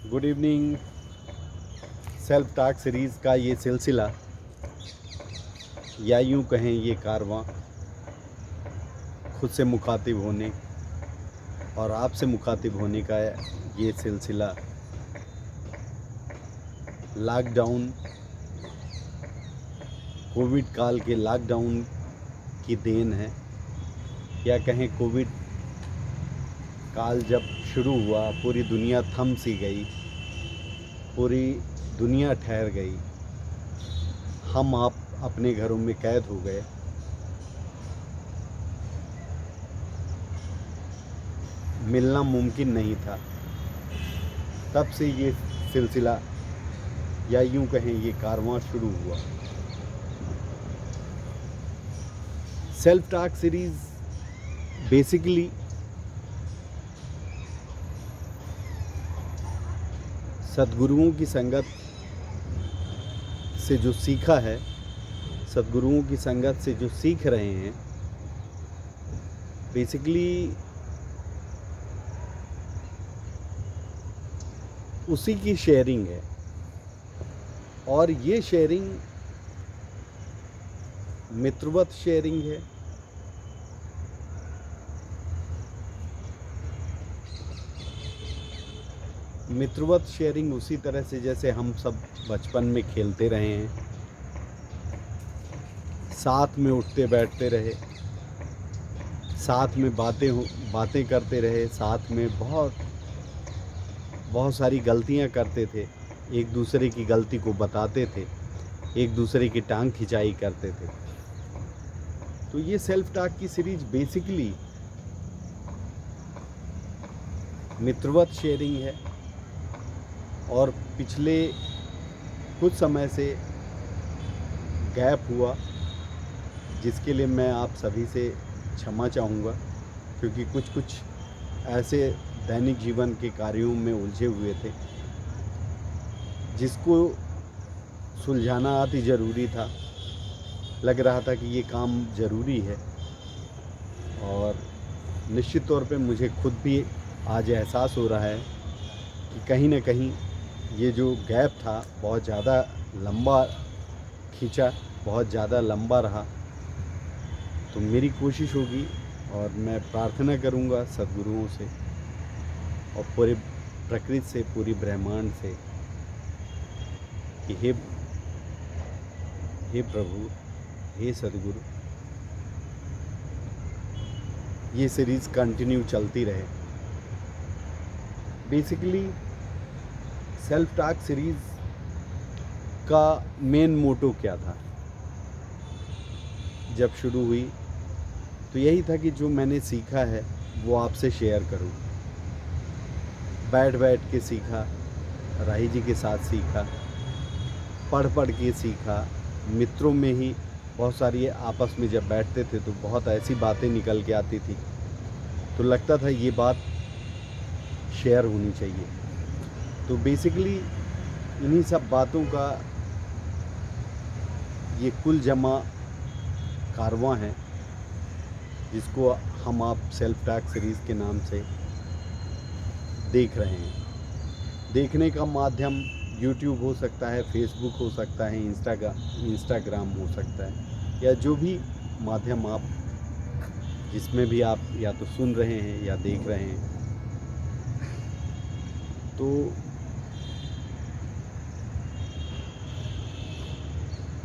Good evening. Self talk series का ये सिलसिला या यूँ कहें ये कारवां खुद से मुखातिब होने और आपसे मुखातिब होने का ये सिलसिला लॉकडाउन कोविड काल के लॉकडाउन की देन है, या कहें कोविड काल जब शुरू हुआ पूरी दुनिया थम सी गई, पूरी दुनिया ठहर गई, हम आप अपने घरों में कैद हो गए। मिलना मुमकिन नहीं था। तब से ये सिलसिला या यूँ कहें ये कारवां शुरू हुआ। सेल्फ टॉक सीरीज़ बेसिकली सद्गुरुओं की संगत से जो सीखा है, सद्गुरुओं की संगत से जो सीख रहे हैं, बेसिकली उसी की शेयरिंग है। और ये शेयरिंग मित्रवत शेयरिंग है, मित्रवत शेयरिंग उसी तरह से जैसे हम सब बचपन में खेलते रहे हैं, साथ में उठते बैठते रहे, साथ में बातें करते रहे, साथ में बहुत सारी गलतियां करते थे, एक दूसरे की गलती को बताते थे, एक दूसरे की टांग खिंचाई करते थे। तो ये सेल्फ टॉक की सीरीज बेसिकली मित्रवत शेयरिंग है। और पिछले कुछ समय से गैप हुआ, जिसके लिए मैं आप सभी से क्षमा चाहूँगा, क्योंकि कुछ ऐसे दैनिक जीवन के कार्यों में उलझे हुए थे जिसको सुलझाना अति ज़रूरी था। लग रहा था कि ये काम ज़रूरी है, और निश्चित तौर पे मुझे खुद भी आज एहसास हो रहा है कि कहीं ना कहीं ये जो गैप था बहुत ज़्यादा लंबा खींचा, बहुत ज़्यादा लंबा रहा। तो मेरी कोशिश होगी और मैं प्रार्थना करूँगा सद्गुरुओं से और पूरे प्रकृति से, पूरी ब्रह्मांड से कि हे प्रभु, हे सद्गुरु, ये सीरीज़ कंटिन्यू चलती रहे। बेसिकली सेल्फ टॉक सीरीज़ का मेन मोटो क्या था जब शुरू हुई? तो यही था कि जो मैंने सीखा है वो आपसे शेयर करूं। बैठ के सीखा, राही जी के साथ सीखा, पढ़ के सीखा, मित्रों में ही बहुत सारी आपस में जब बैठते थे तो बहुत ऐसी बातें निकल के आती थी, तो लगता था ये बात शेयर होनी चाहिए। तो बेसिकली इन्हीं सब बातों का ये कुल जमा कारवां है, जिसको हम आप सेल्फ टॉक सीरीज़ के नाम से देख रहे हैं। देखने का माध्यम यूट्यूब हो सकता है, फेसबुक हो सकता है, इंस्टाग्राम हो सकता है, या जो भी माध्यम आप जिसमें भी आप या तो सुन रहे हैं या देख रहे हैं। तो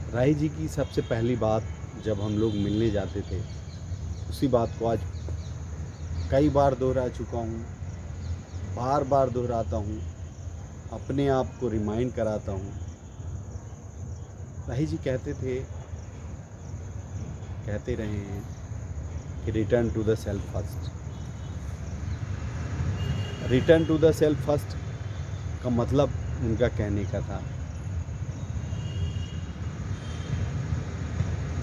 राही जी की सबसे पहली बात जब हम लोग मिलने जाते थे, उसी बात को आज कई बार दोहरा चुका हूँ, बार बार दोहराता हूँ, अपने आप को रिमाइंड कराता हूँ। राही जी कहते रहे हैं कि return to the self first. Return to the self first का मतलब उनका कहने का था,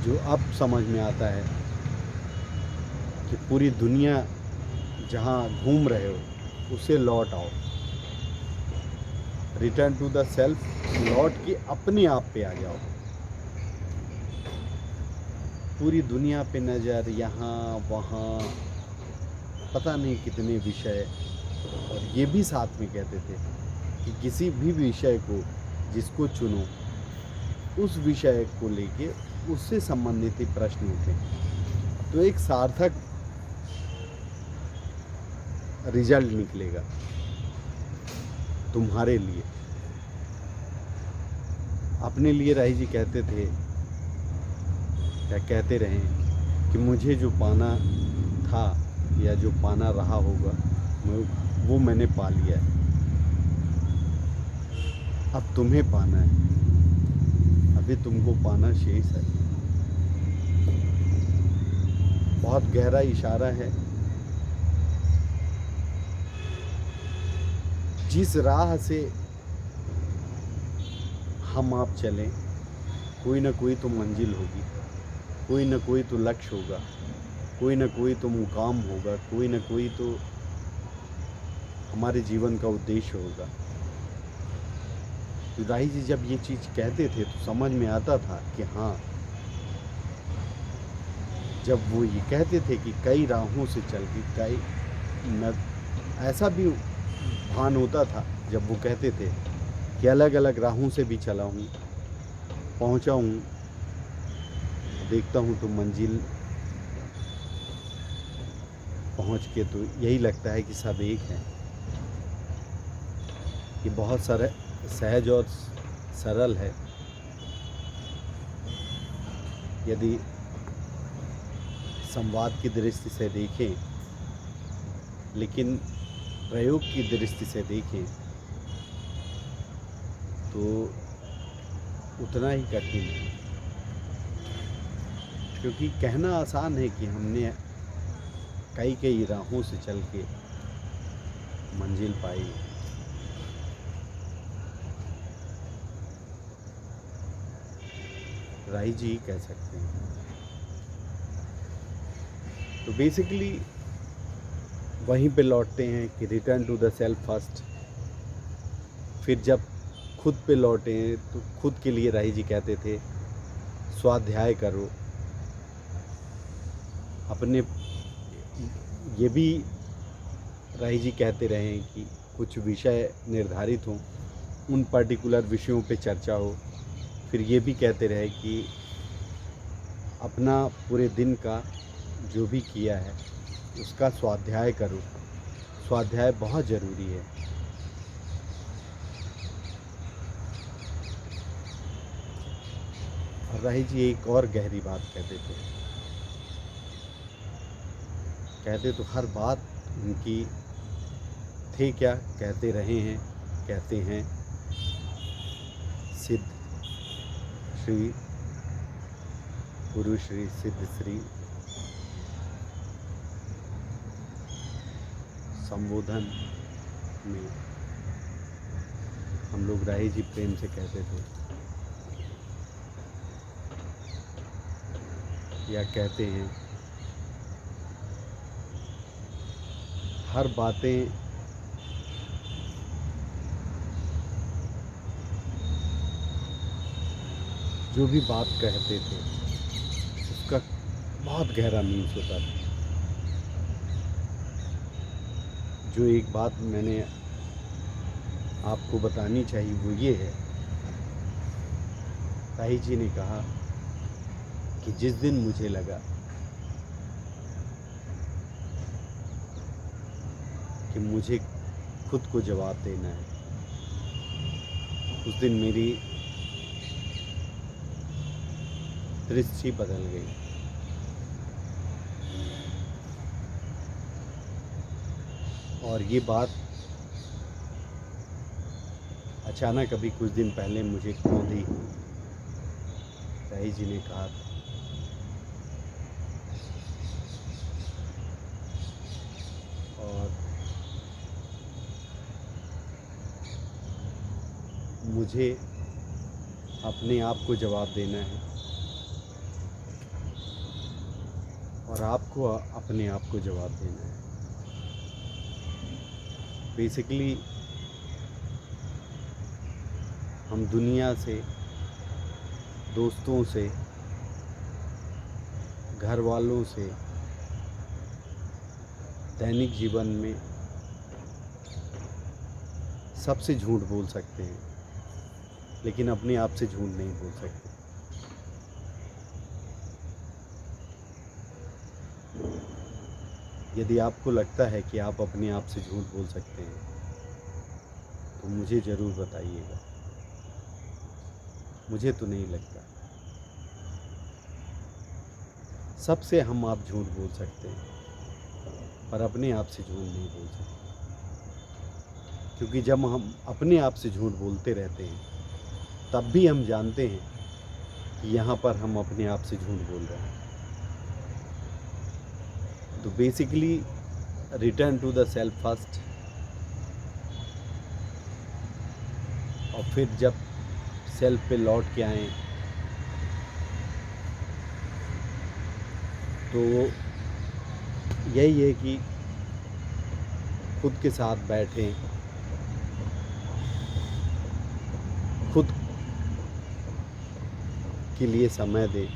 जो अब समझ में आता है कि पूरी दुनिया जहाँ घूम रहे हो उसे लौट आओ। रिटर्न टू द सेल्फ, लौट के अपने आप पे आ जाओ। पूरी दुनिया पे नज़र, यहाँ वहाँ, पता नहीं कितने विषय, और ये भी साथ में कहते थे कि किसी भी विषय को जिसको चुनो उस विषय को लेके उससे संबंधित ही प्रश्न उठे तो एक सार्थक रिजल्ट निकलेगा तुम्हारे लिए। अपने लिए राही जी कहते थे, क्या कहते रहे कि मुझे जो पाना था या जो पाना रहा होगा वो मैंने पा लिया है, अब तुम्हें पाना है, अभी तुमको पाना शेष है। बहुत गहरा इशारा है। जिस राह से हम आप चलें कोई ना कोई तो मंजिल होगी, कोई ना कोई तो लक्ष्य होगा, कोई ना कोई तो मुकाम होगा, कोई ना कोई तो हमारे जीवन का उद्देश्य होगा। तो राही जी जब ये चीज़ कहते थे तो समझ में आता था कि हाँ, जब वो ये कहते थे कि कई राहों से चल के कई न, ऐसा भी भान होता था जब वो कहते थे कि अलग अलग राहों से भी चला हूँ, पहुँचा हूँ, देखता हूँ तो मंजिल पहुँच के तो यही लगता है कि सब एक हैं। ये बहुत सारे सहज और सरल है। यदि संवाद की दृष्टि से देखें, लेकिन प्रयोग की दृष्टि से देखें तो उतना ही कठिन है। क्योंकि कहना आसान है कि हमने कई राहों से चल के मंजिल पाई, राही जी कह सकते हैं। तो बेसिकली वहीं पे लौटते हैं कि return to the self first. फिर जब खुद पे लौटे तो खुद के लिए राही जी कहते थे स्वाध्याय करो। अपने ये भी राही जी कहते रहे कि कुछ विषय निर्धारित हों, उन पर्टिकुलर विषयों पे चर्चा हो। फिर ये भी कहते रहे कि अपना पूरे दिन का जो भी किया है उसका स्वाध्याय करो। स्वाध्याय बहुत ज़रूरी है। और राही जी एक और गहरी बात कहते तो हर बात उनकी थे क्या कहते रहे हैं, कहते हैं सिद्ध श्री गुरु श्री सिद्ध श्री संबोधन में हम लोग राही जी प्रेम से कहते थे या कहते हैं, हर बातें जो भी बात कहते थे उसका बहुत गहरा मीन्स होता था। जो एक बात मैंने आपको बतानी चाहिए वो ये है, राही जी ने कहा कि जिस दिन मुझे लगा कि मुझे खुद को जवाब देना है, उस दिन मेरी दृष्टि बदल गई। और ये बात अचानक अभी कुछ दिन पहले मुझे खुद ही राही जी ने कहा था। और मुझे अपने आप को जवाब देना है और आपको अपने आप को जवाब देना है। बेसिकली हम दुनिया से, दोस्तों से, घर वालों से दैनिक जीवन में सबसे झूठ बोल सकते हैं, लेकिन अपने आप से झूठ नहीं बोल सकते। यदि आपको लगता है कि आप अपने आप से झूठ बोल सकते हैं तो मुझे ज़रूर बताइएगा। मुझे तो नहीं लगता। सबसे हम आप झूठ बोल सकते हैं, पर अपने आप से झूठ नहीं बोल सकते, क्योंकि जब हम अपने आप से झूठ बोलते रहते हैं तब भी हम जानते हैं कि यहाँ पर हम अपने आप से झूठ बोल रहे हैं। तो basically return to the self first, और फिर जब सेल्फ पे लौट के आएँ तो यही है कि खुद के साथ बैठें, खुद के लिए समय दें,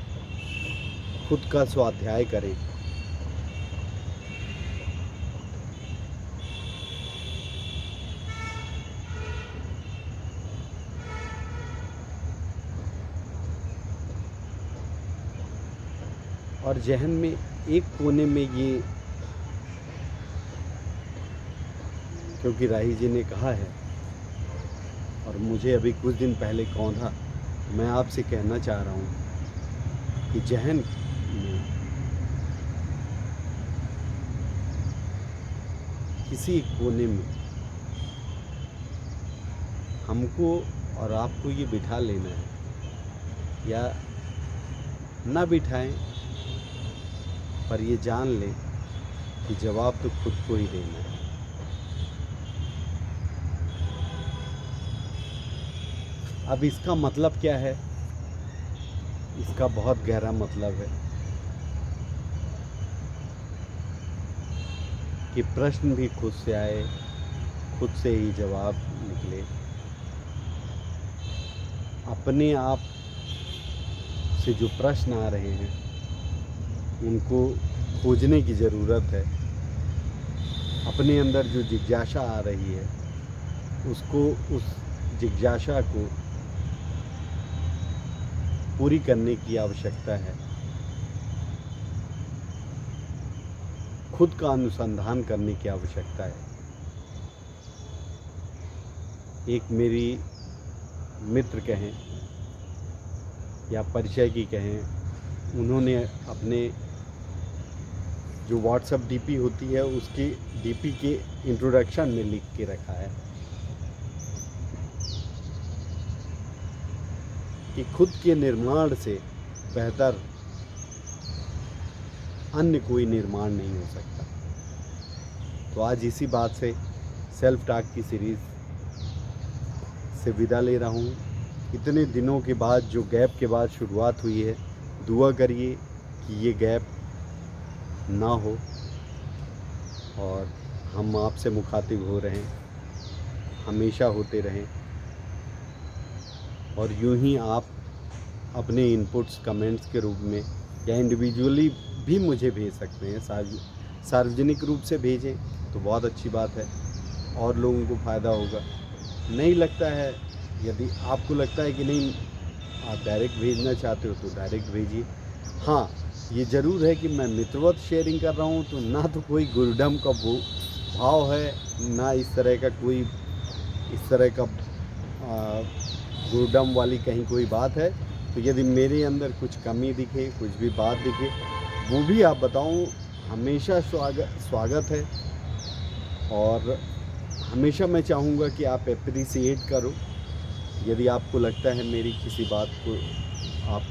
खुद का स्वाध्याय करें। और ज़हन में एक कोने में ये, क्योंकि राही जी ने कहा है और मुझे अभी कुछ दिन पहले कौंधा, मैं आपसे कहना चाह रहा हूँ कि ज़हन में किसी एक कोने में हमको और आपको ये बिठा लेना है, या ना बिठाएं, पर ये जान लें कि जवाब तो खुद को ही देना है। अब इसका मतलब क्या है? इसका बहुत गहरा मतलब है कि प्रश्न भी खुद से आए, खुद से ही जवाब निकले। अपने आप से जो प्रश्न आ रहे हैं उनको खोजने की ज़रूरत है। अपने अंदर जो जिज्ञासा आ रही है उसको, उस जिज्ञासा को पूरी करने की आवश्यकता है। खुद का अनुसंधान करने की आवश्यकता है। एक मेरी मित्र कहें या परिचय की कहें, उन्होंने अपने जो व्हाट्सएप डीपी होती है उसकी डीपी के इंट्रोडक्शन में लिख के रखा है कि खुद के निर्माण से बेहतर अन्य कोई निर्माण नहीं हो सकता। तो आज इसी बात से सेल्फ टॉक की सीरीज़ से विदा ले रहा हूँ। इतने दिनों के बाद, जो गैप के बाद शुरुआत हुई है, दुआ करिए कि ये गैप ना हो और हम आपसे मुखातिब हो रहें, हमेशा होते रहें। और यूं ही आप अपने इनपुट्स कमेंट्स के रूप में या इंडिविजुअली भी मुझे भेज सकते हैं। सार्वजनिक रूप से भेजें तो बहुत अच्छी बात है, और लोगों को फ़ायदा होगा। नहीं लगता है, यदि आपको लगता है कि नहीं आप डायरेक्ट भेजना चाहते हो तो डायरेक्ट भेजिए। हाँ, ये ज़रूर है कि मैं मित्रवत शेयरिंग कर रहा हूँ तो ना तो कोई गुरडम का भाव है, ना इस तरह का कोई इस तरह का गुरडम वाली कहीं कोई बात है। तो यदि मेरे अंदर कुछ कमी दिखे, कुछ भी बात दिखे, वो भी आप बताऊँ, हमेशा स्वागत है। और हमेशा मैं चाहूँगा कि आप एप्रिसिएट करो। यदि आपको लगता है मेरी किसी बात को आप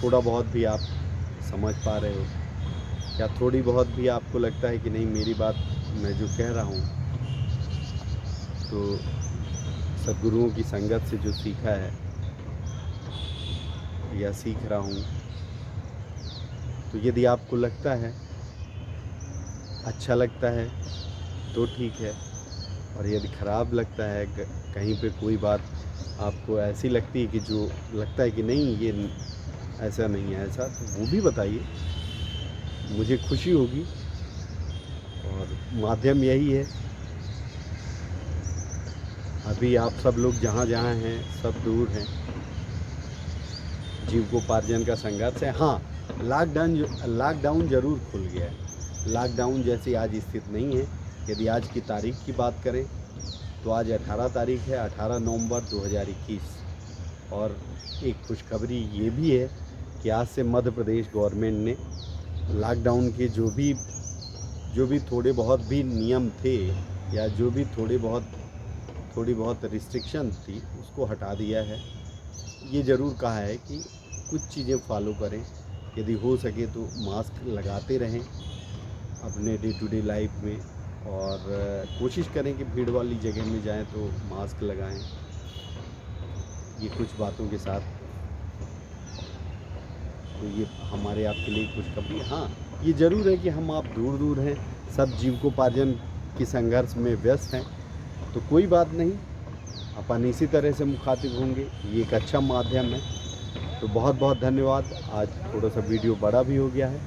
थोड़ा बहुत भी आप समझ पा रहे हो, या थोड़ी बहुत भी आपको लगता है कि नहीं मेरी बात मैं जो कह रहा हूँ तो सद्गुरुओं की संगत से जो सीखा है या सीख रहा हूँ, तो यदि आपको लगता है, अच्छा लगता है तो ठीक है। और यदि ख़राब लगता है, कहीं पे कोई बात आपको ऐसी लगती है कि जो लगता है कि नहीं ये ऐसा नहीं है ऐसा, तो वो भी बताइए, मुझे खुशी होगी। और माध्यम यही है अभी आप सब लोग जहाँ जहाँ हैं सब दूर हैं, जीविकोपार्जन का संघर्ष है। हाँ, लॉकडाउन ज़रूर खुल गया है। लॉकडाउन जैसी आज स्थिति नहीं है। यदि आज की तारीख की बात करें तो आज 18 तारीख है, 18 नवंबर 2021। और एक खुशखबरी ये भी है कि आज से मध्य प्रदेश गवर्नमेंट ने लॉकडाउन के जो भी थोड़े बहुत भी नियम थे या जो भी थोड़ी बहुत रिस्ट्रिक्शन थी उसको हटा दिया है। ये ज़रूर कहा है कि कुछ चीज़ें फॉलो करें, यदि हो सके तो मास्क लगाते रहें अपने डे टू डे लाइफ में, और कोशिश करें कि भीड़ वाली जगह में जाएं तो मास्क लगाएं। ये कुछ बातों के साथ तो ये हमारे आपके लिए खुशखबरी। हाँ, ये ज़रूर है कि हम आप दूर दूर हैं, सब जीविकोपार्जन के संघर्ष में व्यस्त हैं, तो कोई बात नहीं, अपन इसी तरह से मुखातिब होंगे। ये एक अच्छा माध्यम है। तो बहुत बहुत धन्यवाद। आज थोड़ा सा वीडियो बड़ा भी हो गया है।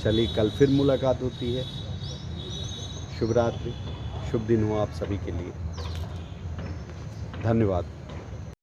चलिए, कल फिर मुलाकात होती है। शुभ रात्रि, शुभ दिन हो आप सभी के लिए। धन्यवाद।